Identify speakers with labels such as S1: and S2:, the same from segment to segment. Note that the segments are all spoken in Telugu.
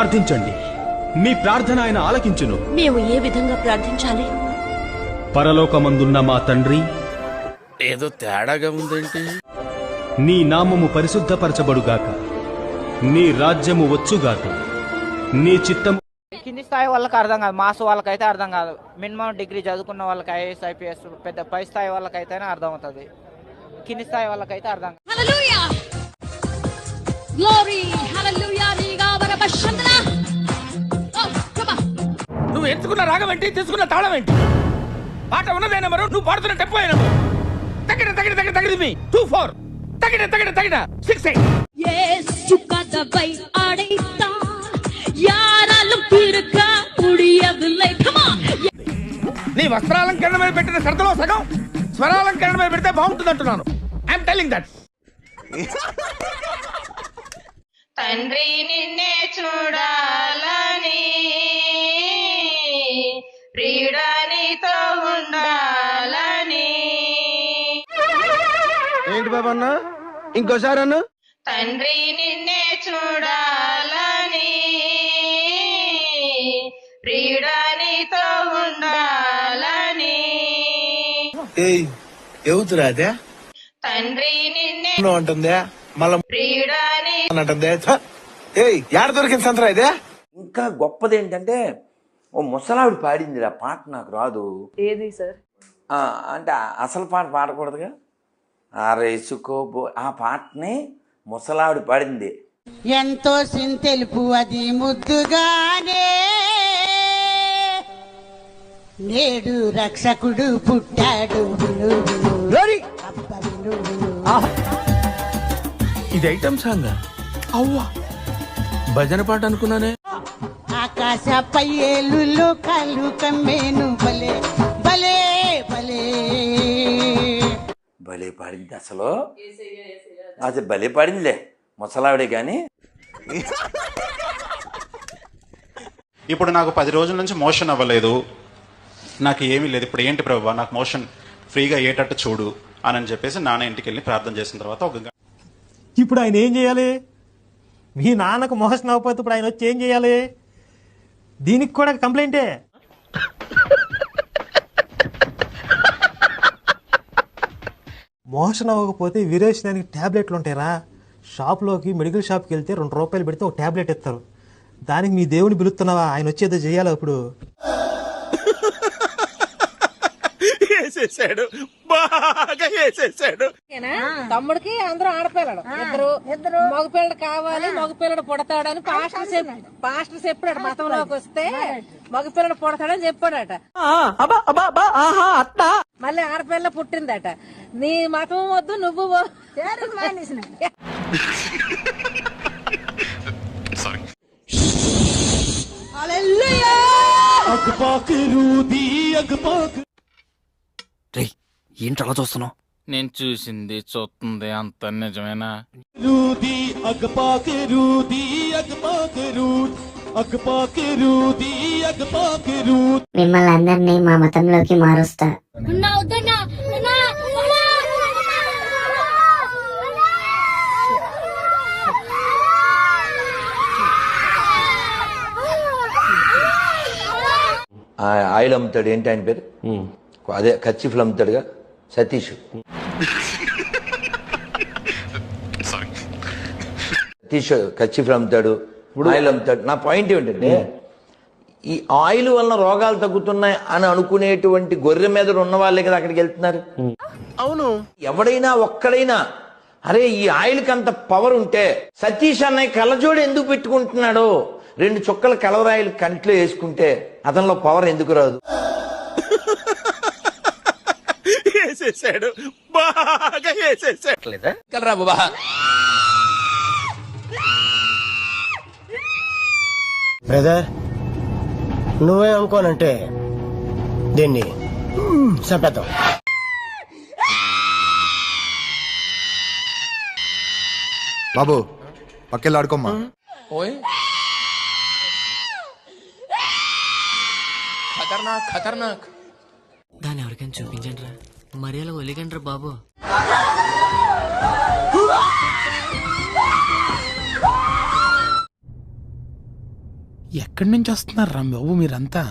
S1: ప్రార్థించండి, మీ ప్రార్థన ఆయన ఆలకించును.
S2: మేము ఏ విధంగా ప్రార్థించాలి?
S1: పరలోకమందున్న మా తండ్రి,
S3: ఏదో తేడాగా ఉందేంటి?
S1: నీ నామము పరిశుద్ధపరచబడుగాక, నీ రాజ్యము వచ్చుగాక, నీ చిత్తము.
S4: కింది స్థాయి వాళ్ళకి అర్థం కాదు, మాస్ వాళ్ళకైతే అర్థం కాదు. మినిమం డిగ్రీ చదువుకున్న వాళ్ళకి ఐఏఎస్ ఐపీఎస్ పెద్ద పై స్థాయి వాళ్ళకైతేనే అర్థం అవుతుంది. కింది స్థాయి వాళ్ళకైతే అర్థం కాదు.
S3: నువ్వు ఎంచుకున్న రాగం ఏంటి, తీసుకున్న తాళం ఏంటి? పాట ఉన్నదే నెంబరు, నువ్వు పాడుతున్న టెంపో అయినా తగిన తగిన తగిన తగిన మీ 2-4 తగిన తగిన తగిన 6-8. నీ వస్త్రాలంకరణ మీద పెట్టిన శ్రద్ధలో సగం స్వరాలంకరణ మీద పెడితే బాగుంటుంది అంటున్నాను. I'm telling that.
S5: తండ్రి నిన్నే చూడాలని, ప్రియుడానితో ఉండాలని.
S6: ఏంటి బాబన్న, ఇంకోసారి అన్న.
S5: తండ్రి నిన్నే చూడాలని, ప్రియుడానితో ఉండాలని.
S6: ఎవతురా అదే
S5: తండ్రి నిన్నే
S6: అంటుందే, మళ్ళా
S5: ప్రియుడాని
S6: అంటుందే. ఏడ దొరికింది సంతరా ఇదే.
S7: ఇంకా గొప్పది ఏంటంటే ఓ ముసలావిడ పాడింది ఆ పాట, నాకు రాదు.
S2: ఏది సార్?
S7: అంటే అసలు పాట పాడకూడదుగా, ఆరేసుకోబో ఆ పాటని ముసలావిడ పాడింది.
S8: ఎంతో సింతెలుపు అది ముద్దుగానే, నేడు రక్షకుడు పుట్టాడు.
S3: ఇది ఐటమ్ సాంగ్. అవ్వా, భజన పాట అనుకున్నానే.
S8: ఆకాశ పయ్యేలు కళ్ళు కమ్మేను, భలే భలే భలే
S7: భలే పాడింది అసలు. అది భలే పాడిందిలే ముసలావిడే కానీ.
S9: ఇప్పుడు నాకు 10 రోజుల నుంచి మోషన్ అవ్వలేదు, నాకు ఏమీ లేదు. ఇప్పుడు ఏంటి ప్రభువా, నాకు మోషన్ ఫ్రీగా అయ్యేటట్టు చూడు అని చెప్పేసి నాన్న ఇంటికి వెళ్ళి ప్రార్థన చేసిన తర్వాత
S10: ఇప్పుడు ఆయన ఏం చేయాలి? మీ నాన్నకు మోషన్ అవ్వకపోతే ఇప్పుడు ఆయన వచ్చి ఏం చేయాలి? దీనికి కూడా కంప్లైంటే. మోషన్ అవ్వకపోతే విరేచనానికి ట్యాబ్లెట్లు ఉంటాయిరా. షాప్లోకి మెడికల్ షాప్కి వెళ్తే 2 రూపాయలు పెడితే ఒక ట్యాబ్లెట్ ఇస్తారు. దానికి మీ దేవుని పిలుస్తున్నావా? ఆయన వచ్చేదో చేయాలి. ఇప్పుడు
S3: వేసేసాడు, బాగా వేసేసాడు.
S2: తమ్ముడికి అందరూ ఆడపిల్లడు, ఇద్దరు మగపిల్లడు కావాలి, మగపిల్లడు పుడతాడని పాస్టర్ చెప్పాడు. మతంలోకి వస్తే మగపిల్లడు పుడతాడని చెప్పాడట. మళ్ళీ ఆడపిల్ల పుట్టిందట. నీ మతం వద్దు, నువ్వు
S3: ఏంటి అలా చూస్తున్నావు? నేను చూసింది చూస్తుంది అంత నిజమేనా?
S11: మిమ్మల్ని అందరినీ మా మతంలోకి మారుస్తా.
S7: ఆయిల్ అమ్ముతాడు, ఏంటి ఆయన పేరు? అదే కచ్చిఫ్లు అమ్ముతాడుగా, సతీష్. సతీష్ కచ్చిఫ్లు అమ్ముతాడు, ఆయిల్ అమ్ముతాడు. నా పాయింట్ ఏమిటంటే, ఈ ఆయిల్ వలన రోగాలు తగ్గుతున్నాయి అని అనుకునేటువంటి గొర్రె మీద ఉన్న వాళ్ళే కదా అక్కడికి వెళ్తున్నారు.
S6: అవును,
S7: ఎవడైనా ఒక్కడైనా అరే ఈ ఆయిల్కి అంత పవర్ ఉంటే సతీష్ అన్నయ్య కళ్ళజోడు ఎందుకు పెట్టుకుంటున్నాడు? 2 చుక్కల కలవరాయిలు కంట్లో వేసుకుంటే అతనిలో పవర్ ఎందుకు రాదు?
S3: వేసేసాడు, బాగా వేసేసాడు. బాబా
S6: బ్రదర్, నువ్వే అనుకోనంటే దీన్ని చంపేద్దాం.
S12: బాబు పక్కెళ్ళి ఆడుకోమ్మా.
S3: ఓయ్ ఖతర్నాక్ ఖతర్నాక్.
S13: దాన్ని ఎవరికైనా చూపించండి రా, మరి అలా ఒలిగండి రా బాబు.
S3: ఎక్కడి నుంచి వస్తున్నారు రా బాబు మీరంతా?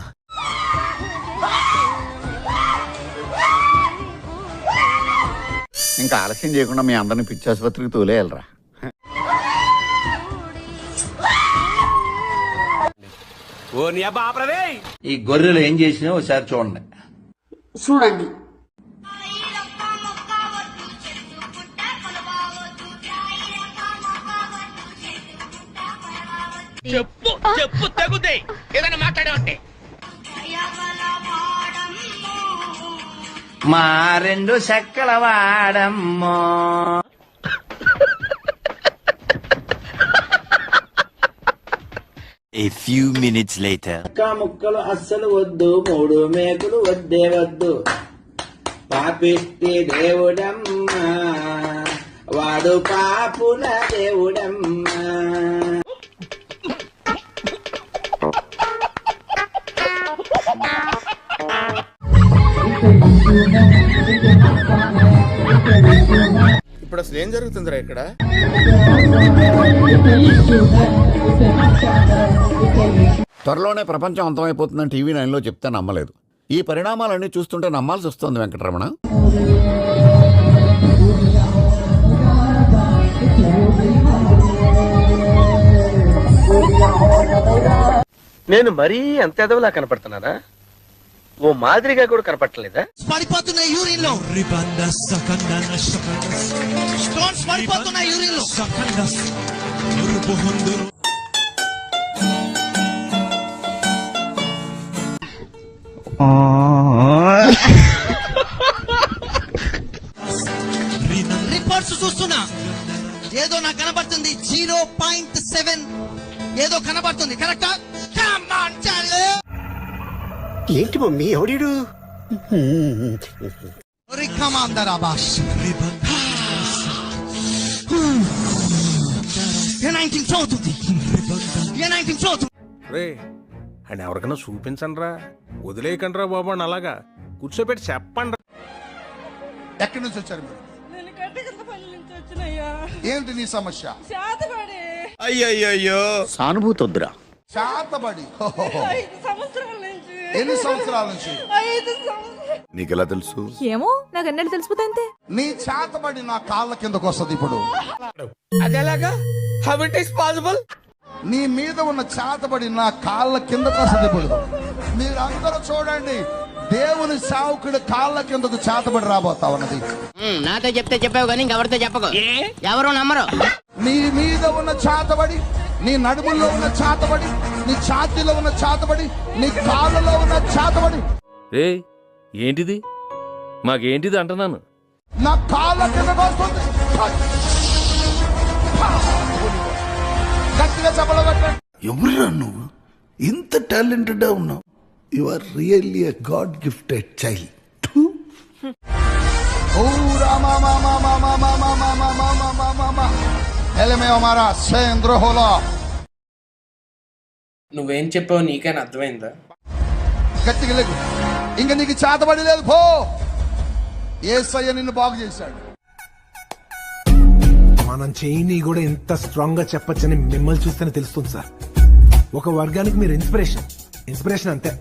S14: ఇంకా ఆలస్యం చేయకుండా మీ అందరిని పిచ్చి ఆసుపత్రికి తోలేయాలరా.
S7: ఈ గొర్రెలు ఏం చేసినా ఒకసారి చూడండి.
S8: చూడండి.
S3: చెప్పు చెప్పు తగుదే ఏదైనా మాట్లాడే.
S7: మా రెండు చెక్కల వాడమ్మో.
S15: A few minutes later.
S7: ముక్కలు అస్సలు వద్దు, 3 మేకులు వద్దే వద్దు. పాపిష్టి దేవుడమ్మా, వాడు పాపుల దేవుడమ్మా.
S6: ఇప్పుడు అసలు ఏం జరుగుతుందిరా ఇక్కడ?
S14: త్వరలోనే ప్రపంచం అంతమైపోతుందని టీవీ 9లో చెప్తే నమ్మలేదు. ఈ పరిణామాలన్నీ చూస్తుంటే నమ్మాల్సి వస్తుంది వెంకటరమణ.
S6: నేను మరీ అంత ఎదవలా కనపడుతున్నారా? ఓ మాదిరిగా కూడా కనపడలేదా?
S8: పడిపోతున్న యూరిన్ లో స్టోన్స్ పడిపోతున్న యూరిన్ లో. రిపోర్ట్స్ చూస్తున్నా, ఏదో నాకు కనబడుతుంది 0.7 ఏదో కనబడుతుంది. కరెక్టా?
S6: ఏంటి మమ్మీ ఎవడీడు?
S3: రే అని ఎవరికైనా చూపించండి రా, వదిలేయకండి రా బాబు అని అలాగా కూర్చోబెట్టి చెప్పండి.
S12: ఎక్కడి నుంచి వచ్చారు మీరు? ఏంటి నీ సమస్య?
S14: అయ్యయ్యో సానుభూతి వద్దురా.
S12: శాతబడి ఎన్ని సంవత్సరాల నుంచి? నీకెలా తెలుసు?
S2: ఏమో నాకు ఎన్నడూ తెలిసిపోతే.
S12: నీ చేతబడి నా కాళ్ళ కిందకు వస్తుంది ఇప్పుడు.
S3: అదేలాగా? How it is possible?
S12: నీ మీద ఉన్న చేతబడి నా కాళ్ళ కిందకు వస్తుంది ఇప్పుడు. మీరు అందరూ చూడండి, దేవుని సావుకుడు కాళ్ళ కిందకు చేతబడి రాబోతా ఉన్నది.
S4: నాతో చెప్తే చెప్పావు కానీ ఇంకెవరితో చెప్పకు, ఎవరు నమ్మరు.
S12: నీ మీద ఉన్న చేతబడి, నీ నడుముల్లో ఉన్న చేతబడి, నీ ఛాతీలో ఉన్న చేతబడి, నీ కాళ్ళలో ఉన్న చేతబడి.
S3: ఏంటిది? మాకేంటిది అంటున్నాను.
S12: నా కాళ్ళ కిందకు వస్తుంది. గట్టిగా చెప్పలు కొట్టండి.
S16: ఎవరురా నువ్వు? ఇంత టాలెంటెడ్ ఉన్నావు. You are really a god gifted child.
S13: నువ్వేం చెప్పావు నీకైనా అర్థమైందా?
S12: గట్టిగా లేదు, ఇంకా నీకు చేతబడి లేదు. పో, యేసయ్య నిన్ను బాగు చేశాడు.
S17: మనం చేయని కూడా ఎంత స్ట్రాంగ్ గా చెప్పొచ్చని మిమ్మల్ని చూస్తేనే తెలుస్తుంది సార్. ఒక వర్గానికి మీరు ఇన్స్పిరేషన్ అంతే.